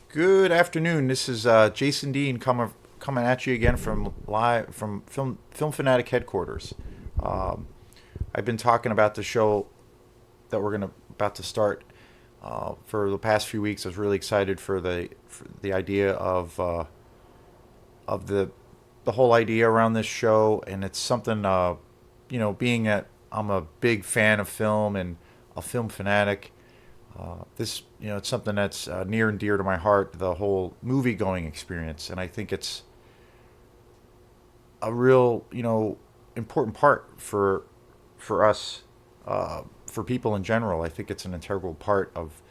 Good afternoon. This is Jason Dean coming at you again from live from Film Fanatic headquarters. Um, I've been talking about the show that we're gonna about to start for the past few weeks. I was really excited for the idea of the whole idea around this show, and it's something being that I'm a big fan of film and a film fanatic. It's something that's near and dear to my heart, the whole movie going experience. And I think it's a real, important part for us, for people in general. I think it's an integral part of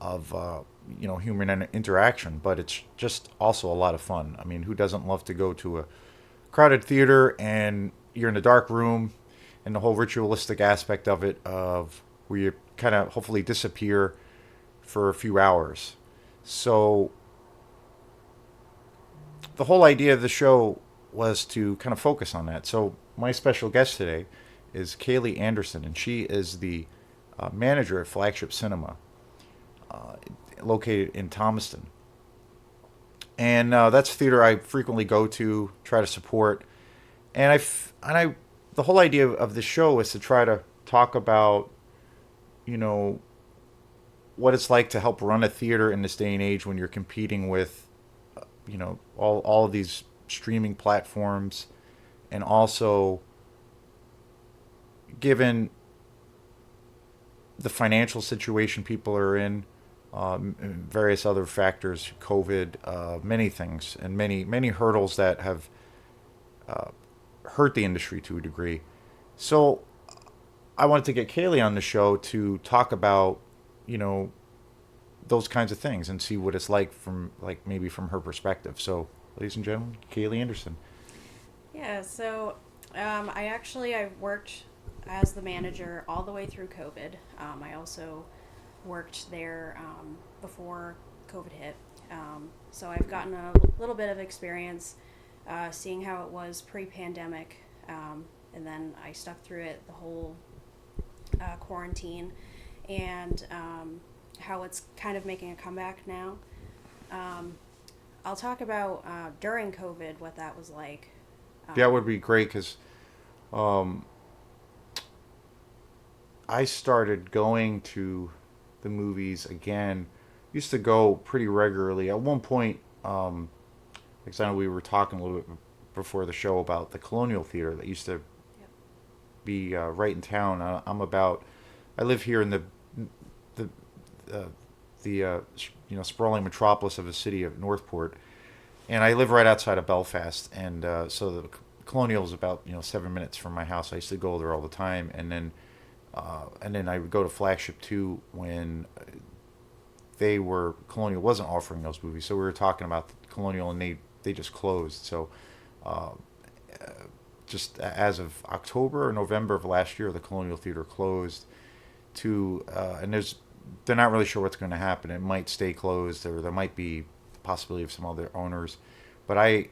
human interaction, but it's just also a lot of fun. I mean, who doesn't love to go to a crowded theater and you're in a dark room and the whole ritualistic aspect of it, of where you kind of hopefully disappear for a few hours. So the whole idea of the show was to kind of focus on that. So my special guest today is Caylie Anderson, and she is the manager at Flagship Cinema, uh, located in Thomaston. And that's a theater I frequently go to, try to support. The whole idea of the show is to try to talk about, you know, what it's like to help run a theater in this day and age when you're competing with, all of these streaming platforms, and also given the financial situation people are in, various other factors, COVID, many things, and many hurdles that have uh, hurt the industry to a degree. So I wanted to get Caylie on the show to talk about, you know, those kinds of things and see what it's like from like maybe from her perspective. So, ladies and gentlemen, Caylie Anderson. Yeah, so I worked as the manager all the way through COVID. I also worked there before COVID hit. So I've gotten a little bit of experience seeing how it was pre-pandemic, and then I stuck through it the whole quarantine, and how it's kind of making a comeback now. Um, I'll talk about during COVID what that was like. That Um, would be great because um, I started going to the movies again. Used to go pretty regularly. At one point, because I know we were talking a little bit before the show about the Colonial Theater that used to yep. be right in town. I live here in the uh, sprawling metropolis of the city of Northport, and I live right outside of Belfast, and so the Colonial is about 7 minutes from my house. I used to go there all the time, and then I would go to Flagship too when they were Colonial wasn't offering those movies. So we were talking about Colonial, and they just closed. So uh, just as of October or November of last year, the Colonial Theater closed. And they're not really sure what's going to happen. It might stay closed, or there might be possibility of some other owners. But I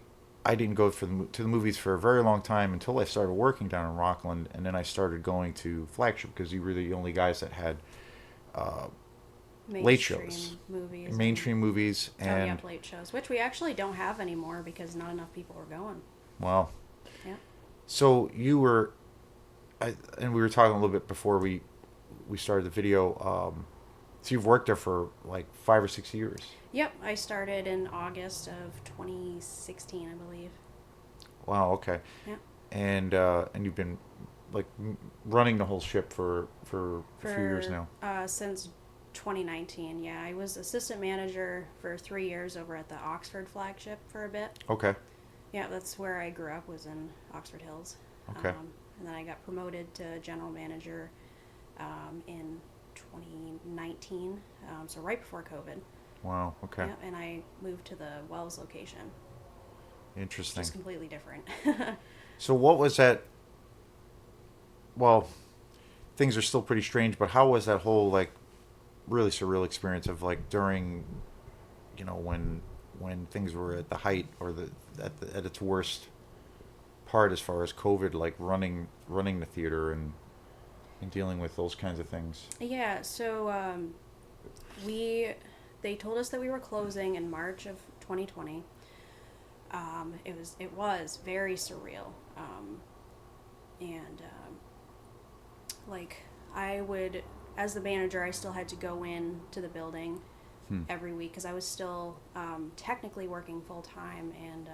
didn't go to the movies for a very long time until I started working down in Rockland, and then I started going to Flagship because you were the only guys that had uh, late shows, Mainstream movies and mainstream movies, oh and yep, late shows, which we actually don't have anymore because not enough people were going. well, Yeah. so and we were talking a little bit before we started the video. So you've worked there for like 5 or 6 years. Yep, I started in August of 2016, I believe. Wow. Okay. Yep. And you've been like running the whole ship for a few years For now. since 2019, yeah, I was assistant manager for 3 years over at the Oxford flagship for a bit. Okay. Yeah, that's where I grew up, was in Oxford Hills. Okay. And then I got promoted to general manager in 2019, so right before COVID. Wow. Okay. Yeah, and I moved to the Wells location, which Interesting. is completely different. So what was that? Well, things are still pretty strange, but how was that whole like really surreal experience of like during, when things were at the height or at its worst part as far as COVID, like running the theater and dealing with those kinds of things. Yeah, so we they told us that we were closing in March of 2020. It was very surreal. And like I would, as the manager, I still had to go in to the building every week because I was still technically working full time and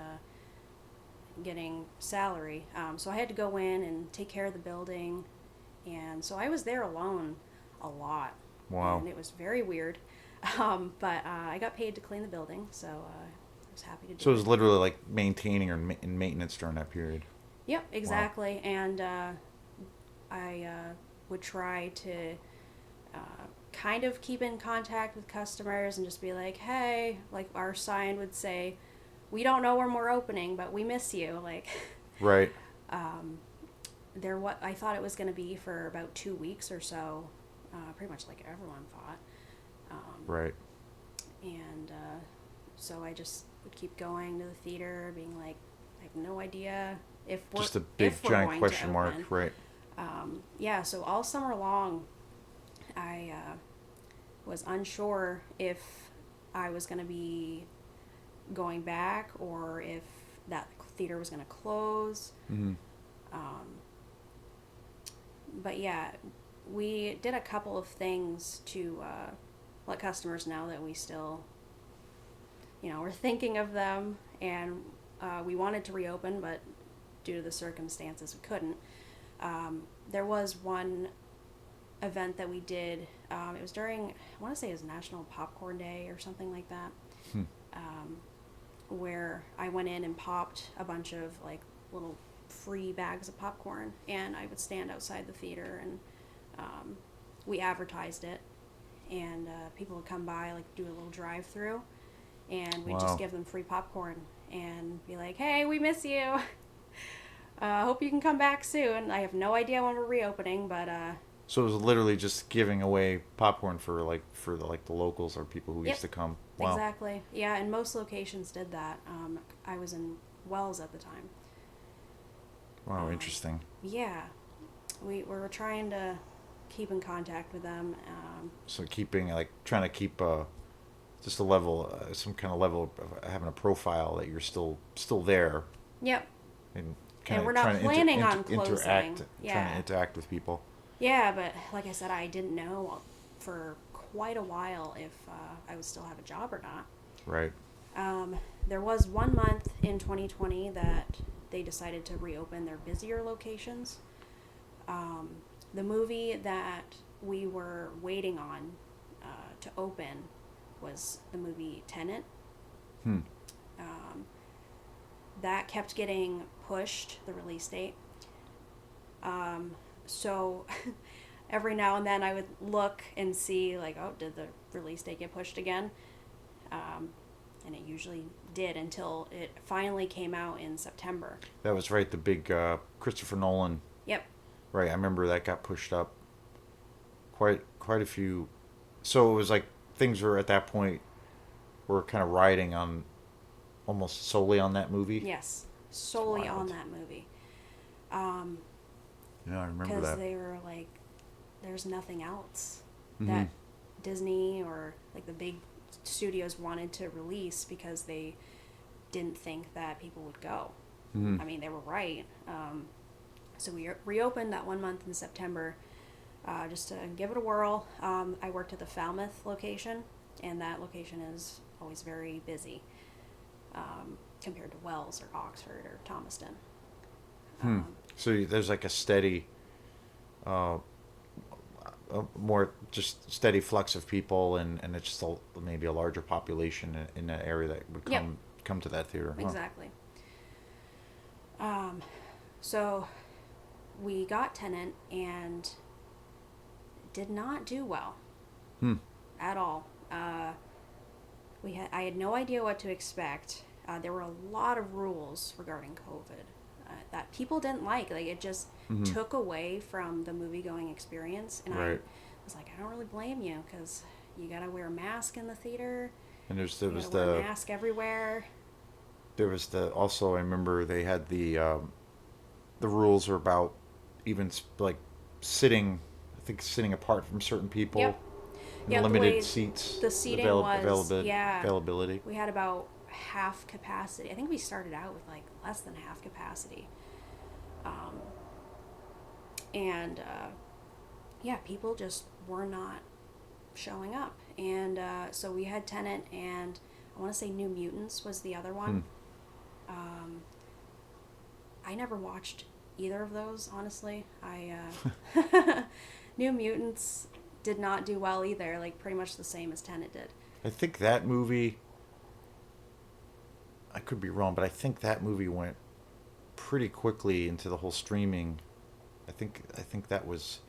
getting salary. So I had to go in and take care of the building, and so I was there alone a lot. Wow. And it was very weird. But I got paid to clean the building, so I was happy to do So it it. was literally like maintaining or in maintenance during that period. Yep, exactly. Wow. And I would try to kind of keep in contact with customers and just be like, hey, like our sign would say, we don't know when we're opening, but we miss you. Like, Right. what I thought it was going to be for about 2 weeks or so, pretty much like everyone thought. Right. And so I just would keep going to the theater, being like, I have no idea if we're Just a big if we're giant going question to mark. open. Right. Yeah, so all summer long, I was unsure if I was going to be going back or if that theater was going to close. Mm-hmm. But yeah, we did a couple of things to let customers know that we still, we're thinking of them, and we wanted to reopen, but due to the circumstances, we couldn't. There was one event that we did. It was during, I want to say it was National Popcorn Day or something like that, where I went in and popped a bunch of like little free bags of popcorn, and I would stand outside the theater, and we advertised it, and people would come by, like do a little drive-through, and we'd just give them free popcorn and be like, hey, we miss you. Hope you can come back soon. I have no idea when we're reopening, but So it was literally just giving away popcorn for the locals or people who Yep, used to come. Wow. exactly. Yeah, and most locations did that. I was in Wells at the time. Wow, interesting. Yeah, we were trying to keep in contact with them. So trying to keep just a level, some kind of level of having a profile that you're still there, Yep. and And we're not planning on closing. Trying to Yeah. interact with people. Yeah, but like I said, I didn't know for quite a while if I would still have a job or not. Right. There was 1 month in 2020 that they decided to reopen their busier locations. The movie that we were waiting on to open was the movie Tenet. That kept getting pushed, the release date. So every now and then I would look and see, like, oh, did the release date get pushed again? And it usually did until it finally came out in September. That was right. The big Christopher Nolan. Yep. Right. I remember that got pushed up quite a few. So it was like things were at that point were kind of riding on almost solely on that movie. Yes, solely on that movie. Yeah, I remember that. Because they were like, there's nothing else that Disney or like the big studios wanted to release because they didn't think that people would go. I mean, they were right. So we reopened that 1 month in September just to give it a whirl. I worked at the Falmouth location, and that location is always very busy compared to Wells or Oxford or Thomaston. So there's like a steady, more just steady flux of people, and it's just maybe a larger population in that area that would come to that theater. Exactly. So we got Tenet and did not do well at all. I had no idea what to expect. There were a lot of rules regarding COVID that people didn't like. Like, it just took away from the movie-going experience. And I was like, I don't really blame you, because you got to wear a mask in the theater. And there was wear a mask everywhere. There was also, I remember they had the rules were about even like sitting apart from certain people. Yep. and Yeah, the limited way seats the seating was, yeah, availability. we had about half capacity. I think we started out with like less than half capacity. Um, and yeah, people just were not showing up. And so we had Tenet, and I want to say New Mutants was the other Hmm. one. Um, I never watched either of those, honestly. New Mutants did not do well either, like pretty much the same as Tenet did. I think that movie. I could be wrong, but I think that movie went pretty quickly into the whole streaming. I think that was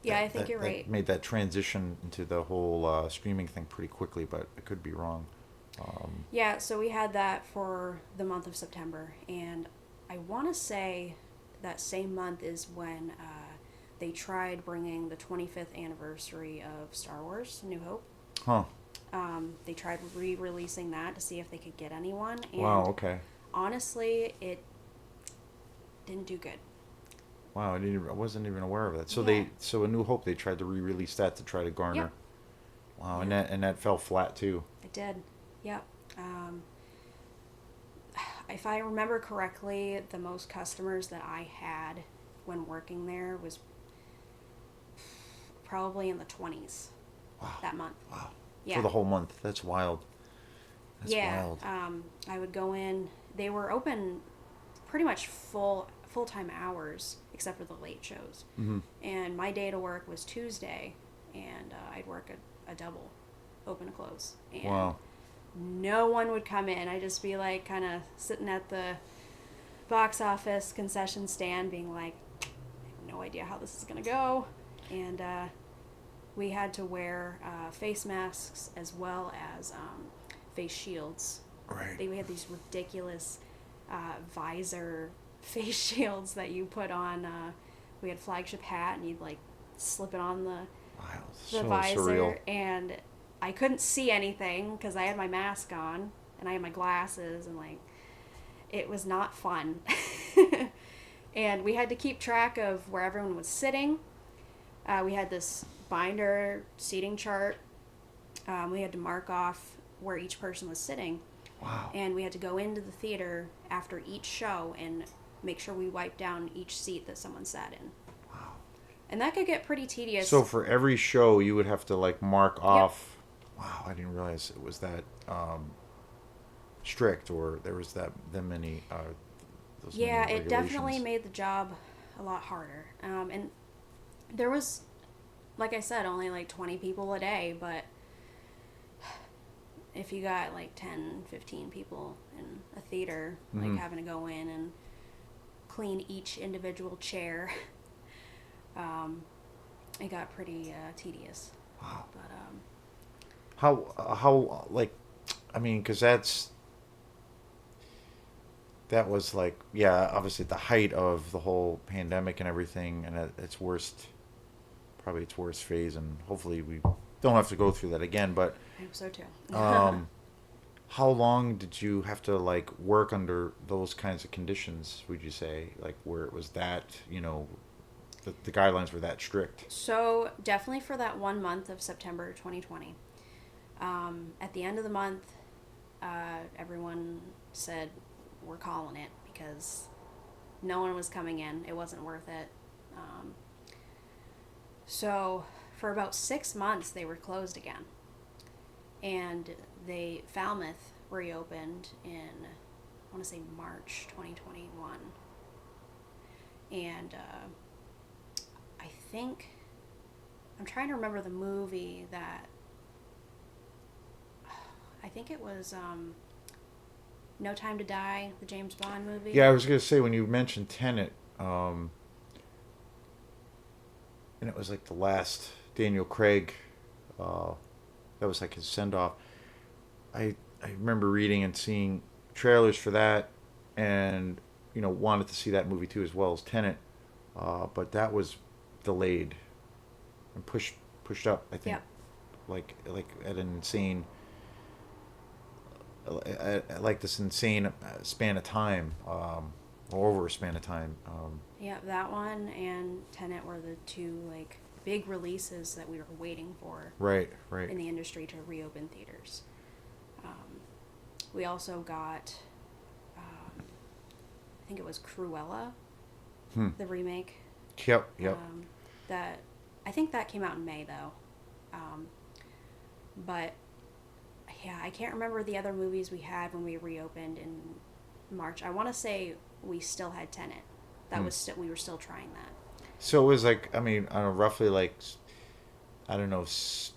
Yeah, I think you're that right. made that transition into the whole streaming thing pretty quickly, but I could be wrong. Um, Yeah, so we had that for the month of September, and I want to say that same month is when they tried bringing the 25th anniversary of Star Wars: New Hope. huh. They tried re-releasing that to see if they could get anyone, Wow. and Okay. honestly, it didn't do good. Wow. I wasn't even aware of that. Yeah. So A New Hope, they tried to re-release that to try to Yep. garner. Wow. And Yep. that fell flat too. It did. Yep. Um, if I remember correctly, the most customers that I had when working there was probably in the 20s Wow. that month. Wow. For Yeah. the whole month. That's wild. That's Yeah. wild. I would go in. They were open pretty much full time hours except for the late shows. Hmm. And my day to work was Tuesday, and I'd work a double, open to close, and Wow. no one would come in. I'd just be like kind of sitting at the box office concession stand, being like, I have no idea how this is gonna go, and we had to wear face masks as well as face shields. Right. We had these ridiculous visor face shields that you put on. We had Flagship hat, and you'd like slip it on Wild. the So visor, surreal. and I couldn't see anything because I had my mask on and I had my glasses, and like it was not fun. And we had to keep track of where everyone was sitting. We had this binder seating chart. We had to mark off where each person was sitting, Wow. and we had to go into the theater after each show and make sure we wiped down each seat that someone sat in. Wow. And that could get pretty tedious. So for every show, you would have to like mark Yep. off. Wow, I didn't realize it was that strict, or there was that many those many Yeah, it definitely regulations. made the job a lot harder. And there was, like I said, only like 20 people a day, but if you got like 10, 15 people in a theater, like Mhm. having to go in and clean each individual chair, it got pretty tedious. Wow. But How like, I mean, because that was like, yeah, obviously at the height of the whole pandemic and everything, and at its worst, probably its worst phase, and hopefully we don't have to go through that again. But I hope so too. um, how long did you have to like work under those kinds of conditions? Would you say like where it was that the guidelines were that strict? So definitely for that 1 month of September 2020. At the end of the month, everyone said we're calling it because no one was coming in. It wasn't worth it. So for about 6 months, they were closed again, and Falmouth reopened in, I want to say, March 2021, and I think I'm trying to remember the movie that I think it was No Time to Die, the James Bond movie. Yeah, I was gonna say when you mentioned Tenet, and it was like the last Daniel Craig, uh, that was like his send off. I remember reading and seeing trailers for that, and wanted to see that movie too as well as Tenet, but that was delayed and pushed up. I think Yep. like at an insane like this insane span of time, or over a span of time. Yep, that one and Tenet were the two like big releases that we were waiting for Right. in the industry to reopen theaters. We also got, I think it was Cruella, the remake. Yep. That I think that came out in May though. But yeah, I can't remember the other movies we had when we reopened in March. I want to say we still had Tenet. That was we were still trying that. So it was like, I mean, I don't know, roughly like, I don't know, 6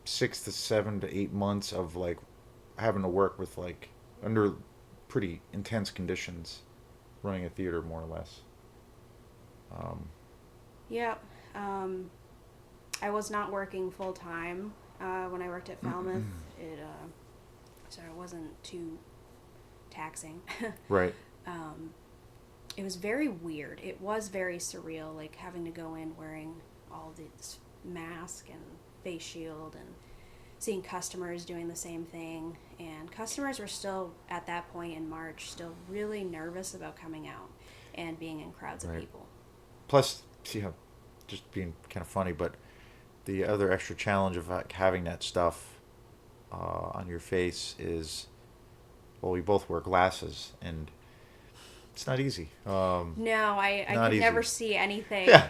to 7 to 8 months of like having to work with like under pretty intense conditions, running a theater more or less. Yeah. I was not working full time when I worked at Falmouth. So it wasn't too taxing. Right. It was very weird. It was very surreal, like having to go in wearing all this mask and face shield and seeing customers doing the same thing. And customers were still, at that point in March, still really nervous about coming out and being in crowds of people. Plus, just being kind of funny, but the other extra challenge of having that stuff on your face is, well, we both wear glasses, and it's not easy. No, I not could easy. never see anything. Yeah.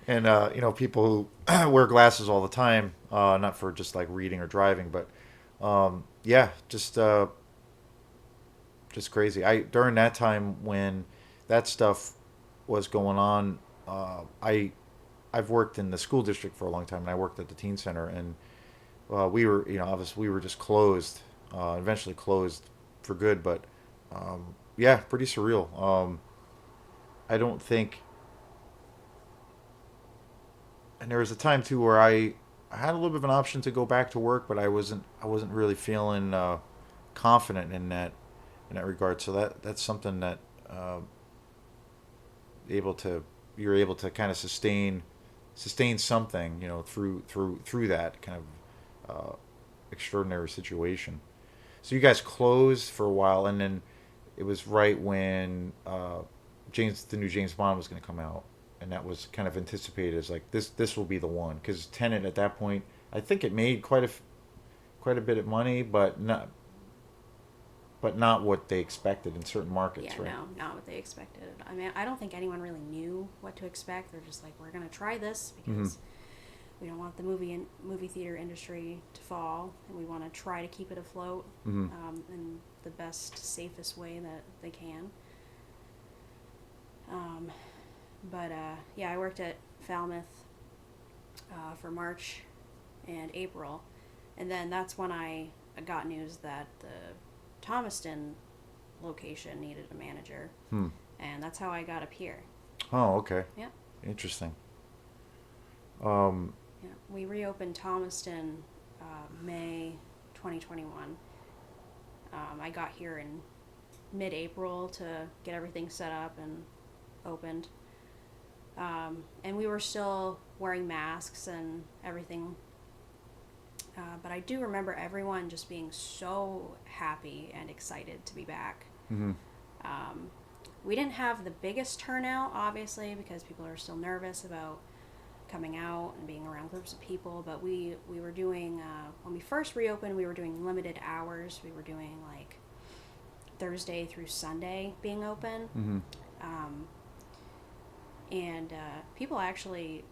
And, people who wear glasses all the time, not for just like reading or driving, but yeah, just crazy. During that time when that stuff was going on, I've worked in the school district for a long time, and I worked at the teen center, and we were, obviously we were just closed, eventually closed for good, but yeah, pretty surreal. I don't think, and there was a time too where I had a little bit of an option to go back to work, but I wasn't really feeling confident in that regard. So that's something that you're able to kind of sustain something, through that kind of extraordinary situation. So you guys closed for a while, and then it was right when the new James Bond was going to come out, and that was kind of anticipated as like this will be the one, because Tenet at that point, I think it made quite a bit of money, but not what they expected in certain markets, Yeah, right? no, not what they expected. I mean, I don't think anyone really knew what to expect. They're just like, we're going to try this because we don't want the movie theater industry to fall, and we want to try to keep it afloat in the best, safest way that they can. But yeah, I worked at Falmouth for March and April, and then that's when I got news that the Thomaston location needed a manager, and that's how I got up here. Oh, okay. Yeah. Interesting. Yeah, we reopened Thomaston May 2021. I got here in mid-April to get everything set up and opened. And we were still wearing masks and everything. But I do remember everyone just being so happy and excited to be back. We didn't have the biggest turnout, obviously, because people are still nervous about coming out and being around groups of people. But we were doing, when we first reopened, we were doing limited hours. We were doing like Thursday through Sunday being open. And people actually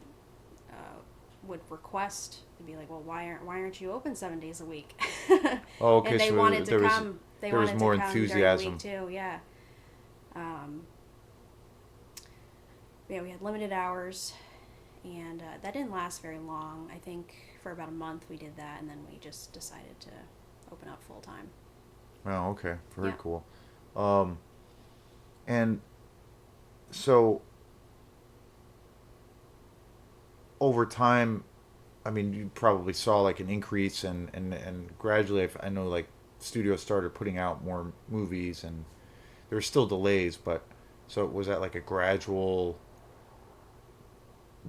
would request to be like, well, why aren't you open 7 days a week? Oh, okay. And they So wanted to there was come. They there was wanted more to come enthusiasm. during the week too. Yeah. Yeah, we had limited hours, and that didn't last very long. I think for about a month we did that, and then we just decided to open up full time. Oh, okay. Very Yeah. cool. And so over time, I mean, you probably saw like an increase, and gradually, I know like studios started putting out more movies, and there were still delays, but so was that like a gradual?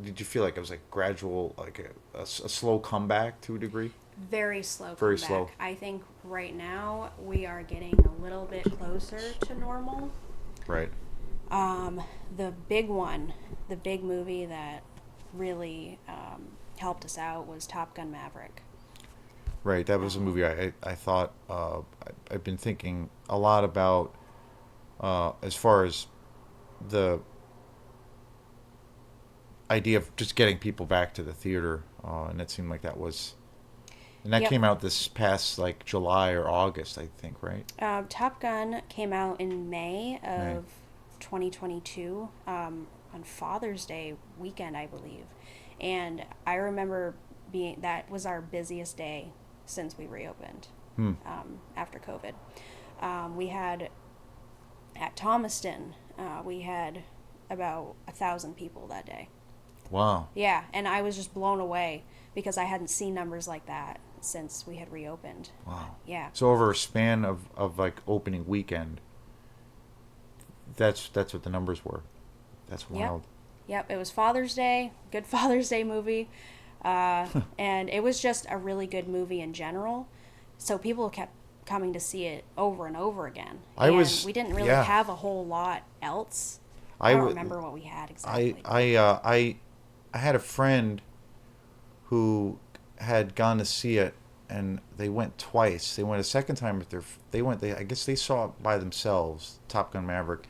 Did you feel like it was like gradual, like a slow comeback to a degree? Very slow Very comeback. slow. I think right now we are getting a little bit closer to normal. Right. The big one, the big movie that really helped us out was Top Gun Maverick. Right, that was a movie I thought I've been thinking a lot about as far as the idea of just getting people back to the theater, and it seemed like that was, and that Yep. came out this past like July or August, I think, right? Top Gun came out in May May. of 2022, on Father's Day weekend, I believe. And I remember that was our busiest day since we reopened, Hmm. after COVID. We had at Thomaston, we had about 1,000 people that day. Wow. Yeah, and I was just blown away because I hadn't seen numbers like that since we had reopened. Wow. Yeah. So over a span of like opening weekend, that's what the numbers were. That's Yep. wild. Yep. It was Father's Day. Good Father's Day movie. And it was just a really good movie in general. So people kept coming to see it over and over again. I And was we didn't really yeah. have a whole lot else. I I don't would remember what we had I exactly. I uh, I I had a friend who had gone to see it, and they went twice. They went a second time with their. They went. They I guess they saw it by themselves, Top Gun Maverick,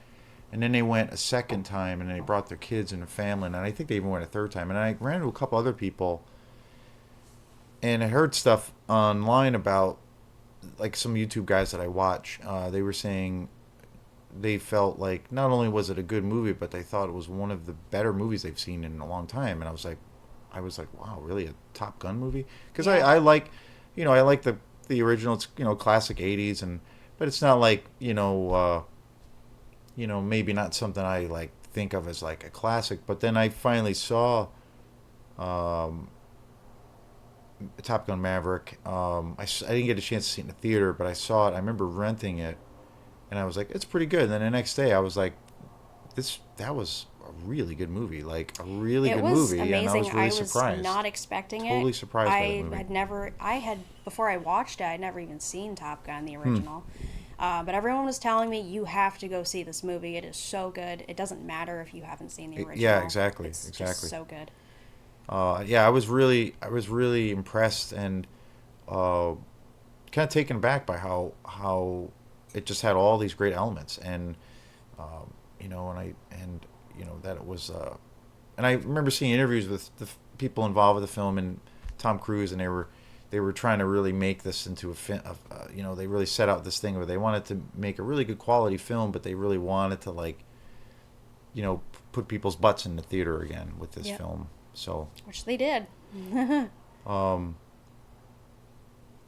and then they went a second time, and they brought their kids and their family, and I think they even went a third time. And I ran into a couple other people, and I heard stuff online about like some YouTube guys that I watch. They were saying they felt like not only was it a good movie, but they thought it was one of the better movies they've seen in a long time. And I was like, wow, really a Top Gun movie? Because Yeah. I like, I like the original. It's classic '80s, and but it's not like maybe not something I like think of as like a classic. But then I finally saw um, Top Gun Maverick. I didn't get a chance to see it in the theater, but I saw it. I remember renting it, and I was like, it's pretty good. And then the next day, I was like, that was a really good movie, like a really It good was movie, and I amazing. was really I was surprised, not expecting it. totally surprised by that movie. Before I watched it, I'd never even seen Top Gun, the Hmm. original. But everyone was telling me, you have to go see this movie. It is so good. It doesn't matter if you haven't seen the Yeah, original. exactly, It's just exactly. so good. Yeah, I was really impressed and uh, kind of taken aback by how it just had all these great elements, and that it was. And I remember seeing interviews with the people involved with the film and Tom Cruise, and they were trying to really make this into a film. They really set out this thing where they wanted to make a really good quality film, but they really wanted to like put people's butts in the theater again with this Yep. film. So Which they did. um,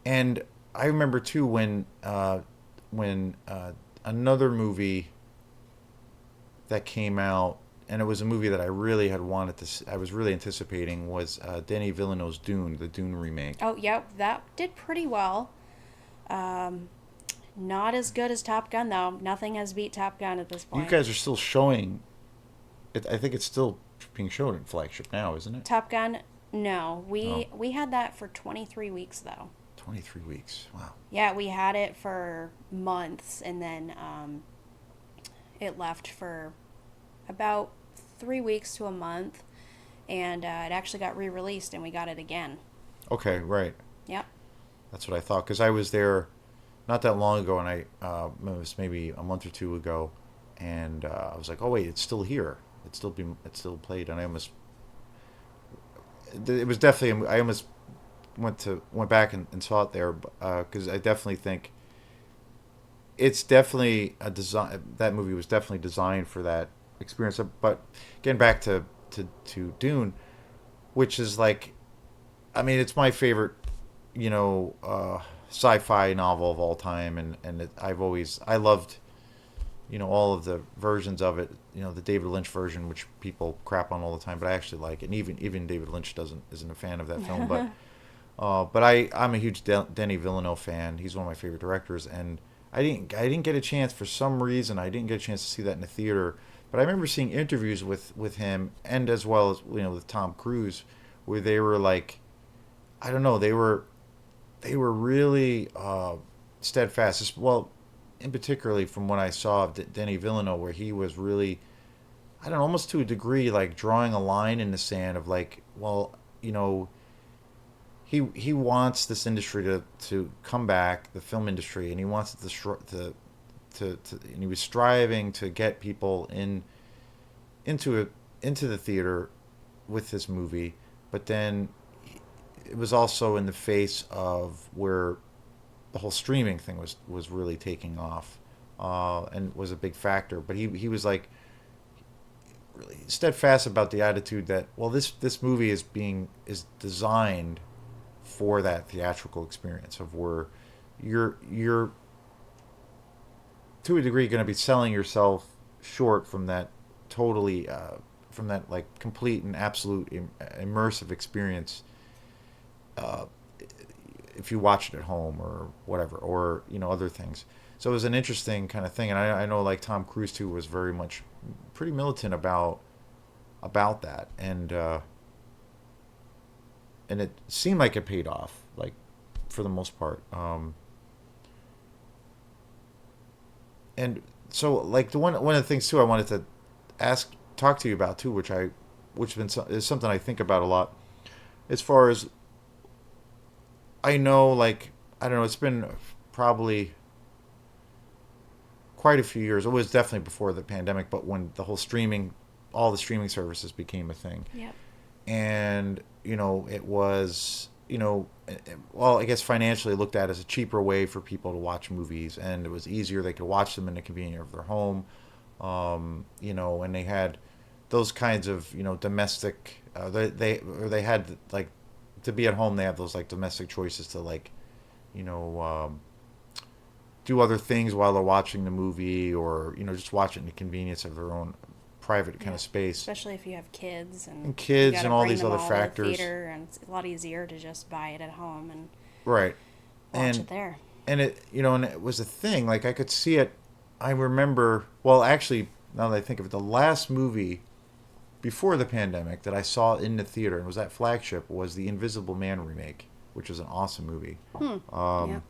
and I remember too when another movie that came out, and it was a movie that I really had wanted to. I was really anticipating was Denis Villeneuve's Dune, the Dune remake. Oh, yep. That did pretty well. Not as good as Top Gun, though. Nothing has beat Top Gun at this You point. guys are still showing it. I think it's still being shown in Flagship now, isn't it? Top Gun, no. Oh, We had that for 23 weeks, though. 23 weeks. Wow. Yeah, we had it for months, and then it left for about 3 weeks to a month, and it actually got re-released, and we got it again. Okay, right. Yep. That's what I thought because I was there not that long ago, and it was maybe a month or two ago, and I was like, oh wait, it's still here. It's still played, and it was definitely I almost went back and saw it there because I definitely think it's definitely a design. That movie was definitely designed for that experience. But getting back to Dune, which is like, I mean, it's my favorite, sci-fi novel of all time, and I loved, all of the versions of it. The David Lynch version, which people crap on all the time, but I actually like it. And even David Lynch isn't a fan of that film, but I'm a huge Denis Villeneuve fan. He's one of my favorite directors, and I didn't get a chance for some reason. I didn't get a chance to see that in the theater, but I remember seeing interviews with him and as well as with Tom Cruise, where they were like, I don't know, they were really steadfast. Well, in particularly from what I saw of Denis Villeneuve, where he was really I don't know, almost to a degree, like drawing a line in the sand of like, well, you know, he wants this industry to come back, the film industry, and he wants it and he was striving to get people into it into the theater with this movie, but then it was also in the face of where the whole streaming thing was really taking off, and was a big factor. But he was like really steadfast about the attitude that, well, this movie is designed for that theatrical experience of where you're to a degree going to be selling yourself short from that totally from that like complete and absolute immersive experience, uh, if you watch it at home or whatever, or other things. So it was an interesting kind of thing, and I know like Tom Cruise too was very much pretty militant about that, and it seemed like it paid off, like for the most part. And so like the one of the things too I wanted to talk to you about too, is something I think about a lot, as far as I know, like I don't know, it's been probably quite a few years. It was definitely before the pandemic, but when all the streaming services became a thing, Yep. and it was well, I guess financially looked at as a cheaper way for people to watch movies, and it was easier. They could watch them in the convenience of their home, and they had those kinds of domestic. They had like to be at home. They have those like domestic choices to like you know do other things while they're watching the movie, or just watch it in the convenience of their own private kind Yeah. of space. Especially if you have kids and And you kids got to and all bring these them other all to the factors, theater, and it's a lot easier to just buy it at home and right? watch And it there. and it was a thing. Like I could see it. I remember. Well, actually, now that I think of it, the last movie before the pandemic that I saw in the theater and was at Flagship was the Invisible Man remake, which was an awesome movie. Hmm. Yeah. Um,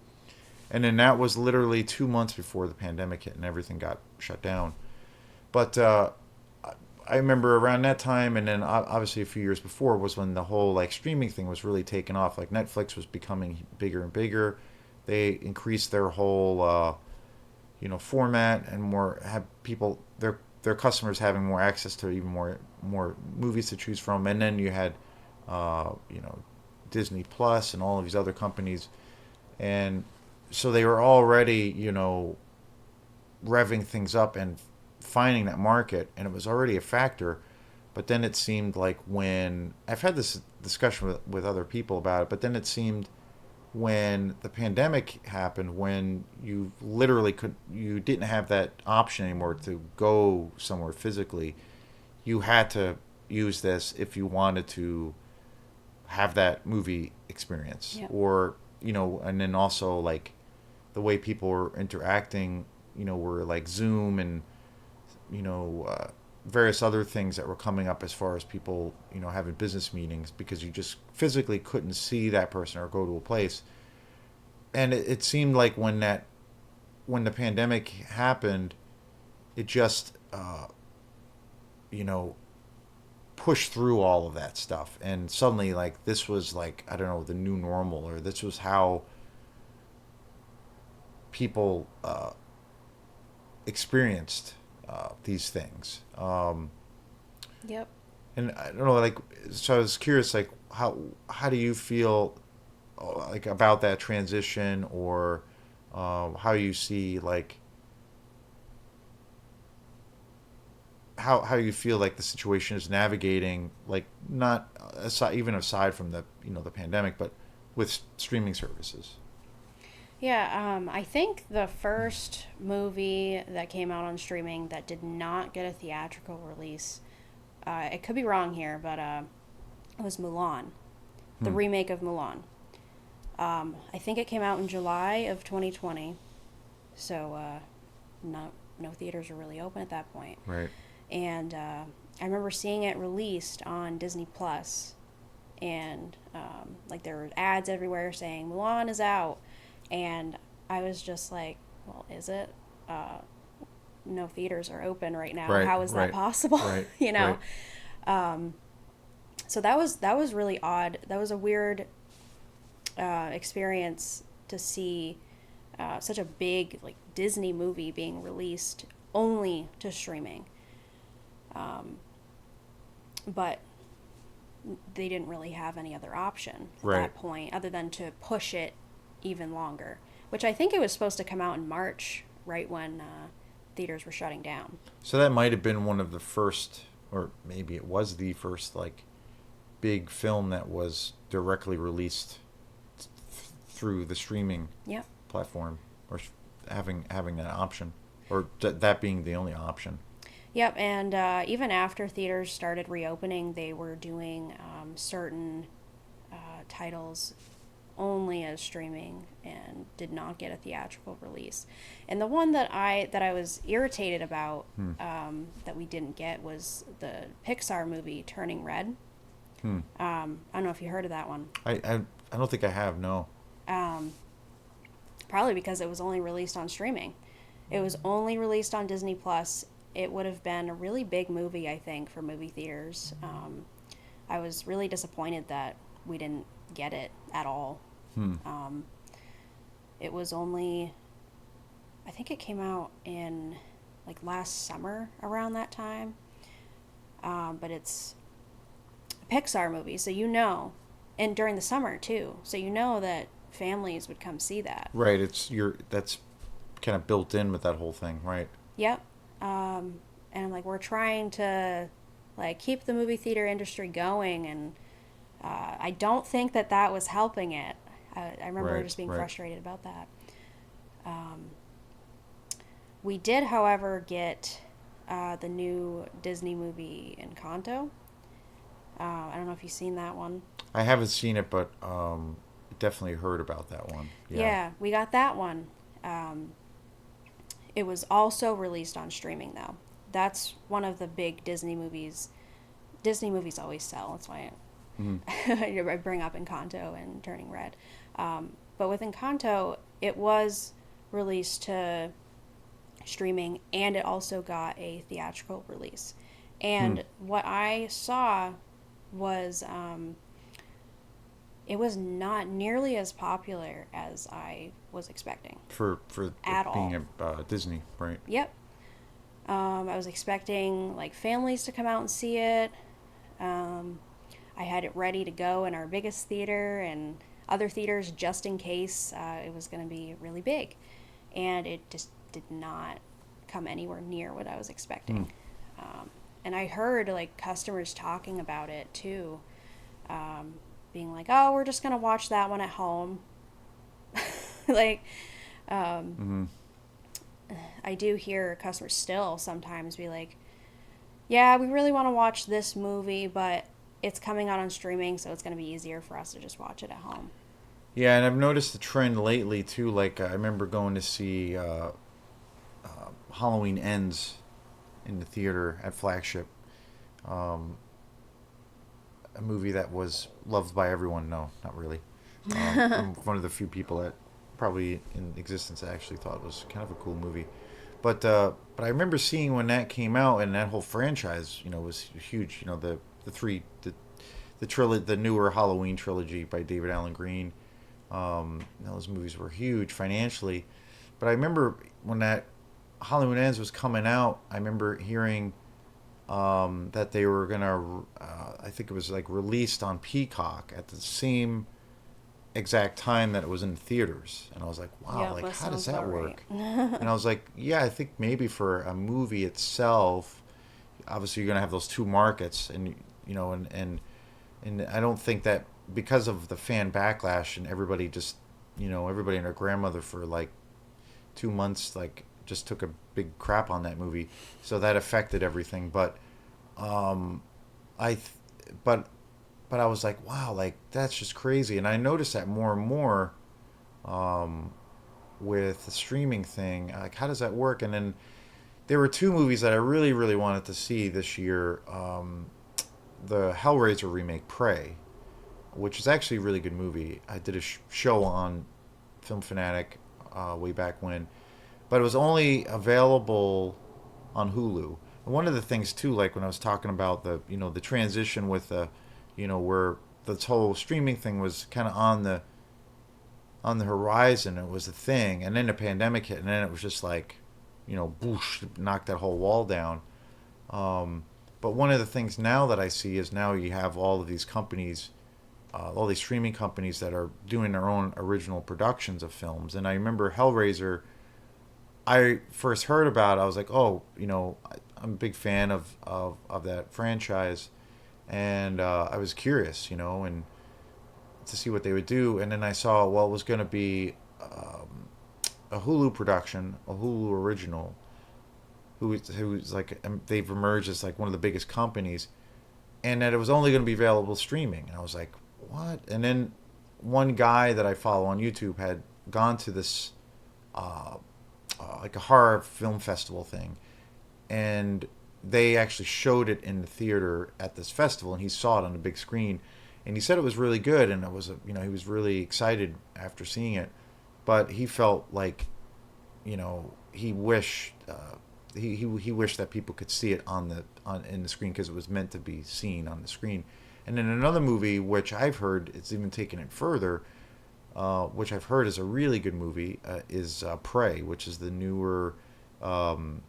and then that was literally 2 months before the pandemic hit and everything got shut down. But I remember around that time, and then obviously a few years before was when the whole like streaming thing was really taking off. Like Netflix was becoming bigger and bigger. They increased their whole format and more have people their customers having more access to even more movies to choose from. And then you had uh, you know Disney Plus and all of these other companies, and so they were already revving things up and finding that market, and it was already a factor. But then it seemed like when I've had this discussion with other people about it, but then it seemed when the pandemic happened, when you didn't have that option anymore to go somewhere physically, you had to use this if you wanted to have that movie experience, Yep. or and then also like the way people were interacting, were like Zoom and you know, uh, various other things that were coming up as far as people, having business meetings because you just physically couldn't see that person or go to a place. And it seemed like when the pandemic happened, it just, you know, pushed through all of that stuff. And suddenly, like, this was like, I don't know, the new normal, or this was how people experienced these things. Yep. And I don't know, like, so I was curious, like, how do you feel, like, about that transition, or how you see, like, how you feel like the situation is navigating, like, not aside, even aside from the the pandemic, but with streaming services. Yeah, I think the first movie that came out on streaming that did not get a theatrical release, I could be wrong here, but it was Mulan, the Hmm. remake of Mulan. I think it came out in July of 2020, so no theaters were really open at that point. Right. And I remember seeing it released on Disney Plus, and like there were ads everywhere saying Mulan is out, and I was just like, well, is it? no theaters are open right now. Right, How is that right, possible? right, You know. right. So that was really odd. That was a weird experience to see such a big like Disney movie being released only to streaming. But they didn't really have any other option at Right. that point other than to push it even longer, which I think it was supposed to come out in March, right when theaters were shutting down. So that might have been one of the first, or maybe it was the first, like, big film that was directly released through the streaming Yep. platform, or having that option, or that being the only option. Yep, and even after theaters started reopening, they were doing certain titles only as streaming and did not get a theatrical release. And the one that I was irritated about Hmm. that we didn't get was the Pixar movie Turning Red. Hmm. I don't know if you heard of that one. I don't think I have. No. Um, Probably because it was only released on streaming. It was only released on Disney Plus. It would have been a really big movie, I think, for movie theaters. I was really disappointed that we didn't get it at all. Hmm. Um, it was only, I think it came out in like last summer around that time. But it's a Pixar movie, so you know, and during the summer too, so you know that families would come see that. Right. That's kind of built in with that whole thing, right? Yep. And I'm like, we're trying to like keep the movie theater industry going, and I don't think that that was helping it. I remember Right. just being Right. frustrated about that. We did, however, get the new Disney movie Encanto. I don't know if you've seen that one. I haven't seen it, but definitely heard about that one. Yeah. Yeah, we got that one. It was also released on streaming, though. That's one of the big Disney movies. Disney movies always sell. That's why Hmm. I bring up Encanto and Turning Red. But with Encanto, it was released to streaming and it also got a theatrical release. Hmm. And what I saw was it was not nearly as popular as I was expecting For it at all. being a Disney, right? Yep. I was expecting like families to come out and see it. Um, I had it ready to go in our biggest theater and other theaters just in case it was going to be really big. And it just did not come anywhere near what I was Hmm. expecting. And I heard like customers talking about it too, um, being like, "Oh, we're just gonna watch that one at home." like, um, Hmm. I do hear customers still sometimes be like, "Yeah, we really want to watch this movie, but it's coming out on streaming, so it's gonna be easier for us to just watch it at home." Yeah, and I've noticed the trend lately too. Like I remember going to see Halloween Ends in the theater at Flagship, um, a movie that was loved by everyone. No, not really. I'm one of the few people that probably in existence that actually thought it was kind of a cool movie. But I remember seeing when that came out and that whole franchise, was huge. The newer Halloween trilogy by David Allen Green. Those movies were huge financially. But I remember when that Halloween Ends was coming out, I remember hearing that they were gonna, I think it was like released on Peacock at the same exact time that it was in theaters, and I was like, wow, Yep, like that how does sounds that about right. work? And I was like, yeah, I think maybe for a movie itself, obviously you're gonna have those two markets, and and I don't think that because of the fan backlash and everybody just everybody and their grandmother for like 2 months like just took a big crap on that movie, so that affected everything. Um, I th- but but I was like, wow, like that's just crazy, and I noticed that more and more um, with the streaming thing. Like, how does that work? And then there were two movies that I really really wanted to see this year. The Hellraiser remake, Prey, which is actually a really good movie. I did a show on Film Fanatic way back when, but it was only available on Hulu. And one of the things too, like when I was talking about the the transition with the where this whole streaming thing was kind of on the horizon. It was a thing, and then the pandemic hit, and then it was just like, boosh, knocked that whole wall down. Um, but one of the things now that I see is now you have all of these companies, all these streaming companies that are doing their own original productions of films. And I remember Hellraiser. I first heard about it, I was like, oh, I'm a big fan of that franchise, and I was curious, and to see what they would do. And then I saw, well, it was going to be a Hulu production, a Hulu original, who's like, they've emerged as like one of the biggest companies, and that it was only going to be available streaming. And I was like, what? And then one guy that I follow on YouTube had gone to this uh, like a horror film festival thing, and they actually showed it in the theater at this festival, and he saw it on the big screen, and he said it was really good, and it was he was really excited after seeing it, but he felt like he wished he wished that people could see it on in the screen because it was meant to be seen on the screen. And then another movie which I've heard it's even taken it further, which I've heard is a really good movie, is Prey, which is um,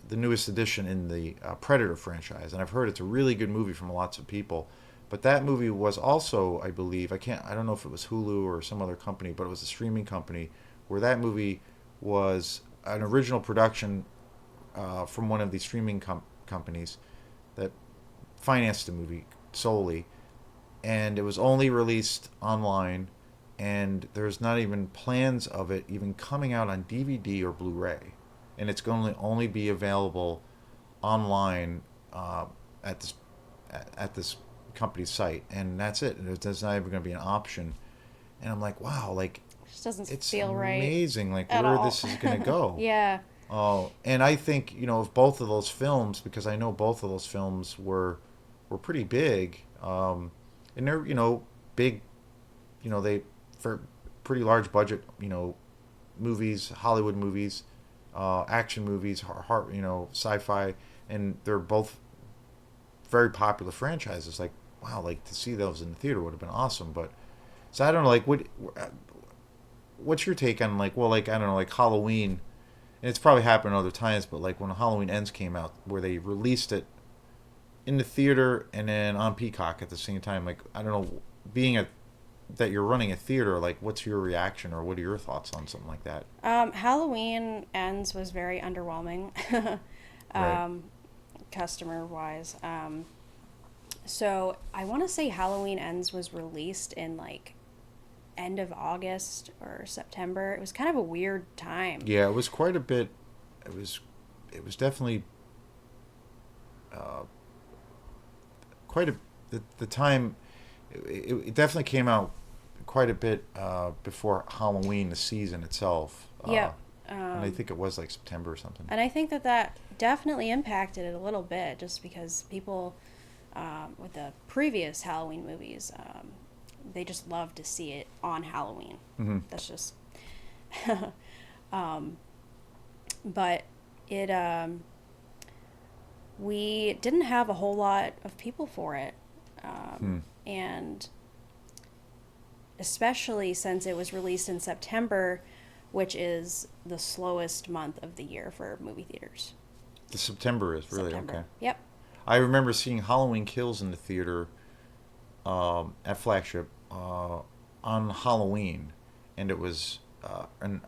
the newest edition in the Predator franchise, and I've heard it's a really good movie from lots of people. But that movie was also, I believe, I don't know if it was Hulu or some other company, but it was a streaming company where that movie was an original production from one of these streaming companies that financed the movie solely, and it was only released online, and there's not even plans of it even coming out on DVD or Blu-ray, and it's going to only be available online at this company's site, and that's it. There's not even going to be an option, and I'm like, wow, like It just doesn't it's feel right amazing, like at where all. this is going to go. Yeah. Oh, and I think of both of those films, because I know both of those films were pretty big, and they're big, they for pretty large budget movies, Hollywood movies, action movies, sci-fi, and they're both very popular franchises. Like, wow, like to see those in the theater would have been awesome. But so I don't know, like what's your take on, like, well, like, I don't know, like Halloween, and it's probably happened other times, but like when Halloween Ends came out, where they released it in the theater and then on Peacock at the same time, like, I don't know, being a that you're running a theater, like, what's your reaction or what are your thoughts on something like that? Halloween Ends was very underwhelming, Right. customer wise. So I want to say Halloween Ends was released in like end of August or September. It was kind of a weird time. Yeah, it was quite a bit. It was definitely uh, quite a the time. It definitely came out quite a bit before Halloween, the season itself. Yep. And I think it was like September or something. And I think that that definitely impacted it a little bit, just because people with the previous Halloween movies, they just love to see it on Halloween. Hmm. That's just. um, but it we didn't have a whole lot of people for it, Hmm. and especially since it was released in September, which is the slowest month of the year for movie theaters. The September is really September. okay. Yep. I remember seeing Halloween Kills in the theater at Flagship on Halloween, and it was an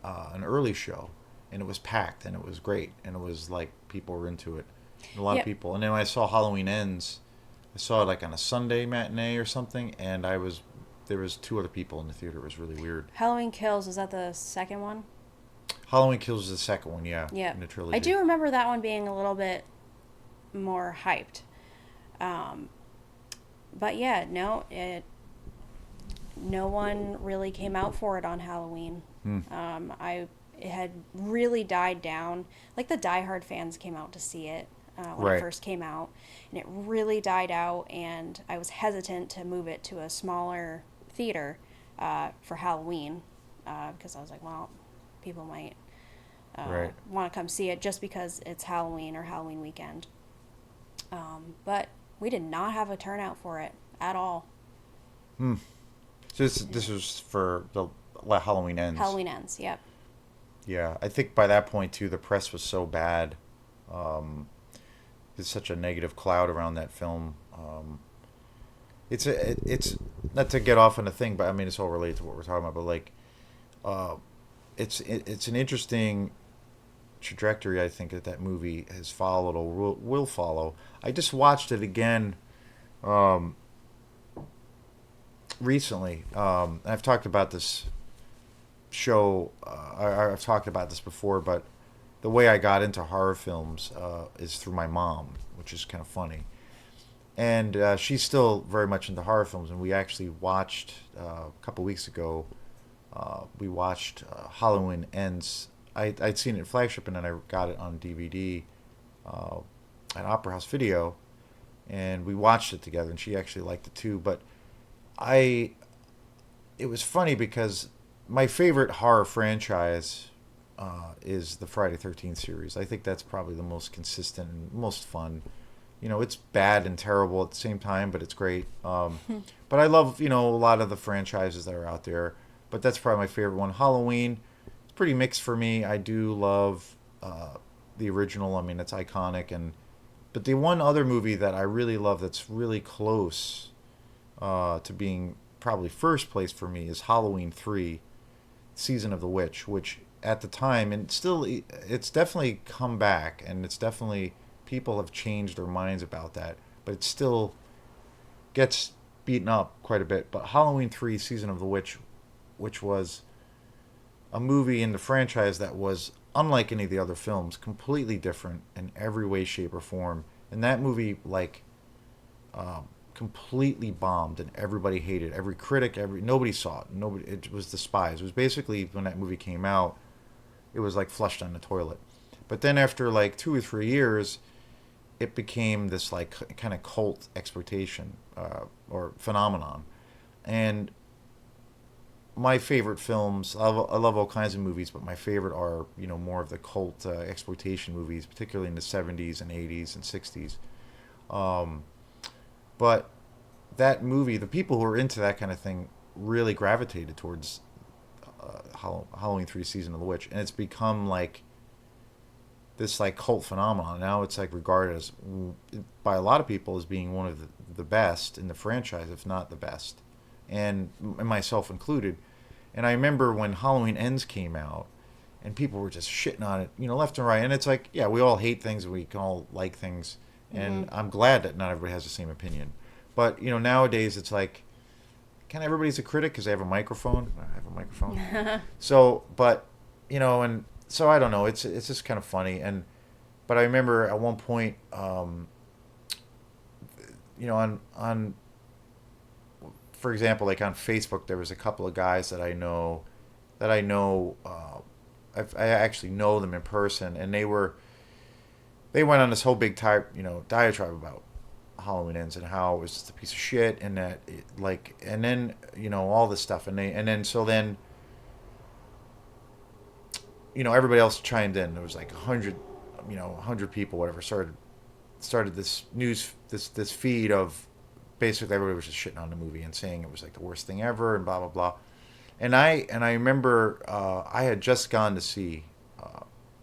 early show, and it was packed, and it was great, and it was like people were into it, a lot of Yep. people. And then when I saw Halloween Ends, I saw it like on a Sunday matinee or something, and there was two other people in the theater. It was really weird. Halloween Kills, is that the second one? Halloween Kills is the second one, yeah, Yeah. in the trilogy. I do remember that one being a little bit more hyped. Um, but yeah, no one really came out for it on Halloween. Hmm. It had really died down. Like the diehard fans came out to see it when it Right. first came out, and it really died out. And I was hesitant to move it to a smaller theater for Halloween because I was like, well, people might Right. want to come see it just because it's Halloween or Halloween weekend. But we did not have a turnout for it at all. Hmm. So Yeah. this was for the Halloween Ends. Halloween ends. Yep. Yeah, I think by that point too, the press was so bad. Um, there's such a negative cloud around that film. It's not to get off on a thing, but I mean it's all related to what we're talking about. But like, uh, it's an interesting trajectory. I think that that movie has followed or will follow. I just watched it again um, recently. I've talked about this show. I've talked about this before, but the way I got into horror films is through my mom, which is kind of funny. And she's still very much into horror films. And we actually watched a couple weeks ago. We watched Halloween Ends. I'd seen it at Flagship, and then I got it on DVD uh, at Opera House Video, and we watched it together. And she actually liked it too. But I, it was funny because my favorite horror franchise is the Friday 13th series. I think that's probably the most consistent and most fun. You know, it's bad and terrible at the same time, but it's great. But I love, a lot of the franchises that are out there. But that's probably my favorite one. Halloween, it's pretty mixed for me. I do love the original. I mean, it's iconic. But the one other movie that I really love that's really close to being probably first place for me is Halloween 3, Season of the Witch, which at the time, and still, it's definitely come back, and it's definitely, people have changed their minds about that, but it still gets beaten up quite a bit. But Halloween 3, Season of the Witch, which was a movie in the franchise that was unlike any of the other films, completely different in every way, shape, or form. And that movie, like, completely bombed, and everybody hated it. Every critic, nobody saw it. Nobody, it was despised. It was basically, when that movie came out, it was like flushed down the toilet. But then after like 2 or 3 years, it became this like kind of cult exploitation or phenomenon. And my favorite films, I love all kinds of movies, but my favorite are more of the cult exploitation movies, particularly in the 70s and 80s and 60s. Um, but that movie, the people who are into that kind of thing really gravitated towards Halloween 3, Season of the Witch, and it's become like this like cult phenomenon. Now it's like regarded as, by a lot of people, as being one of the best in the franchise, if not the best, and myself included. And I remember when Halloween Ends came out, and people were just shitting on it, left and right. And it's like, yeah, we all hate things, and we can all like things, Mm-hmm. and I'm glad that not everybody has the same opinion. But nowadays it's like, kind of everybody's a critic because they have a microphone. I have a microphone. So, but and so I don't know. It's just kind of funny. But I remember at one point, on for example, like on Facebook, there was a couple of guys that I know. I actually know them in person, and they went on this whole big diatribe about Halloween Ends and how it was just a piece of shit, and that and then all this stuff, and then so then everybody else chimed in. There was like 100, 100 people, whatever, started this this feed of basically everybody was just shitting on the movie and saying it was like the worst thing ever and blah blah blah. And I remember I had just gone to see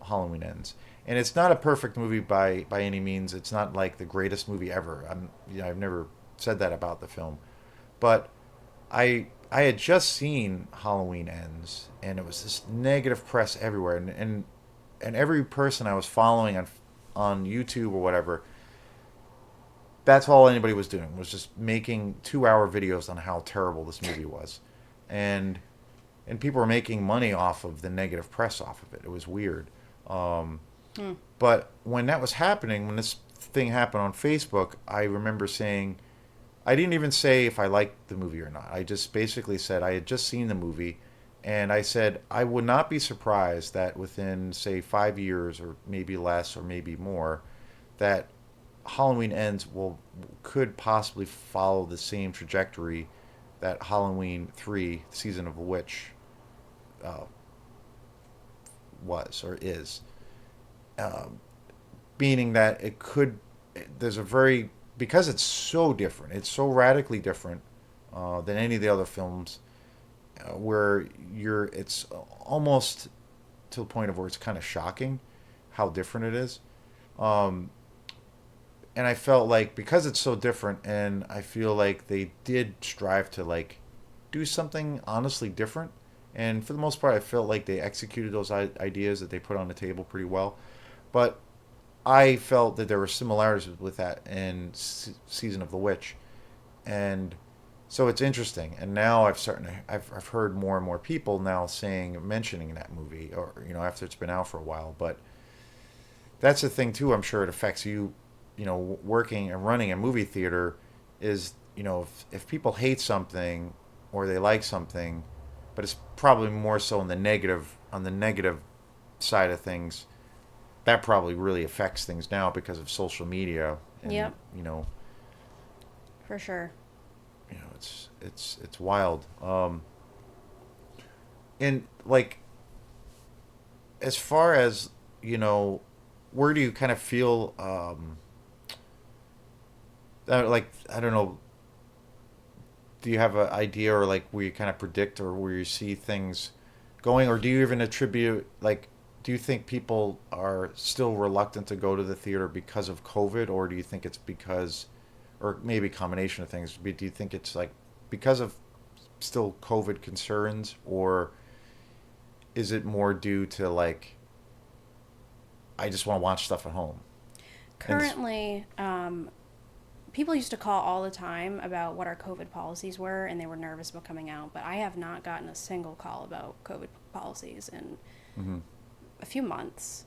Halloween Ends, and it's not a perfect movie by any means. It's not like the greatest movie ever. I've never said that about the film, but I had just seen Halloween Ends, and it was this negative press everywhere, and every person I was following on YouTube or whatever, that's all anybody was doing was just making 2-hour videos on how terrible this movie was, and people were making money off of the negative press off of it. It was weird. Um, Hmm. but when that was happening, when this thing happened on Facebook, I remember saying, I didn't even say if I liked the movie or not. I just basically said I had just seen the movie, and I said I would not be surprised that within, say, 5 years or maybe less or maybe more, that Halloween Ends could possibly follow the same trajectory that Halloween 3, Season of the Witch, uh, was or is, meaning that it could. There's a very because it's so different. It's so radically different than any of the other films, where you're. It's almost to the point of where it's kind of shocking how different it is. Um, and I felt like because it's so different, and I feel like they did strive to like do something honestly different. And for the most part, I felt like they executed those ideas that they put on the table pretty well. But I felt that there were similarities with that in Season of the Witch, and so it's interesting. And now I've heard more and more people now saying mentioning that movie, or after it's been out for a while. But that's the thing too. I'm sure it affects you, working and running a movie theater. Is if people hate something or they like something, but it's probably more so on the negative side of things, that probably really affects things now because of social media. And Yep, for sure. it's wild. And like, as far as where do you kind of feel, like, I don't know, do you have an idea, or like where you kind of predict, or where you see things going, or do you even attribute, like, do you think people are still reluctant to go to the theater because of COVID, or do you think it's because, or maybe a combination of things, but do you think it's like because of still COVID concerns, or is it more due to like, I just want to watch stuff at home? And Currently, people used to call all the time about what our COVID policies were, and they were nervous about coming out. But I have not gotten a single call about COVID policies in mm-hmm. a few months.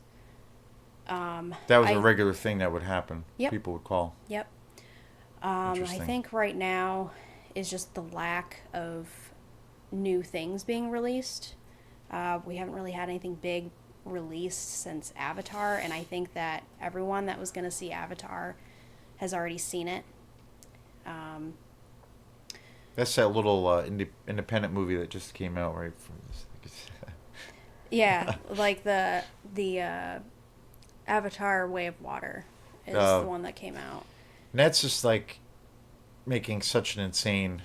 That was a I regular thing that would happen. Yep, People would call. yep. I Interesting. think right now is just the lack of new things being released. We haven't really had anything big released since Avatar, and I think that everyone that was going to see Avatar has already seen it. Um, That's that little independent movie that just came out right from this. yeah, like the Avatar Way of Water is uh, the one that came out. and that's just like making such an insane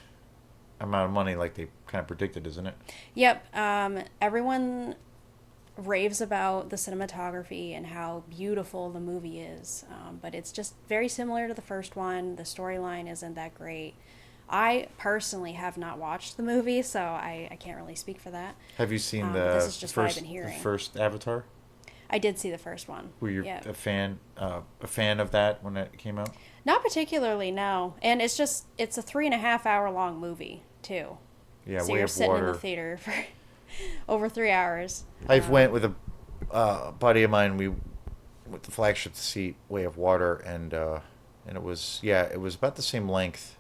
amount of money, like they kind of predicted, isn't it? Yep. Everyone raves about the cinematography and how beautiful the movie is, but it's just very similar to the first one. The storyline isn't that great. I personally have not watched the movie, so I can't really speak for that. Have you seen But this is the just what I've been first the hearing. first Avatar? I did see the first one. Were you Yeah. a fan of that when it came out? Not particularly, no. And it's a 3.5 hour long movie, too. Yeah, So Way you're of sitting in the Water. theater for over 3 hours. I've went with a buddy of mine. We with the Flagship to see Way of Water, and it was, yeah, it was about the same length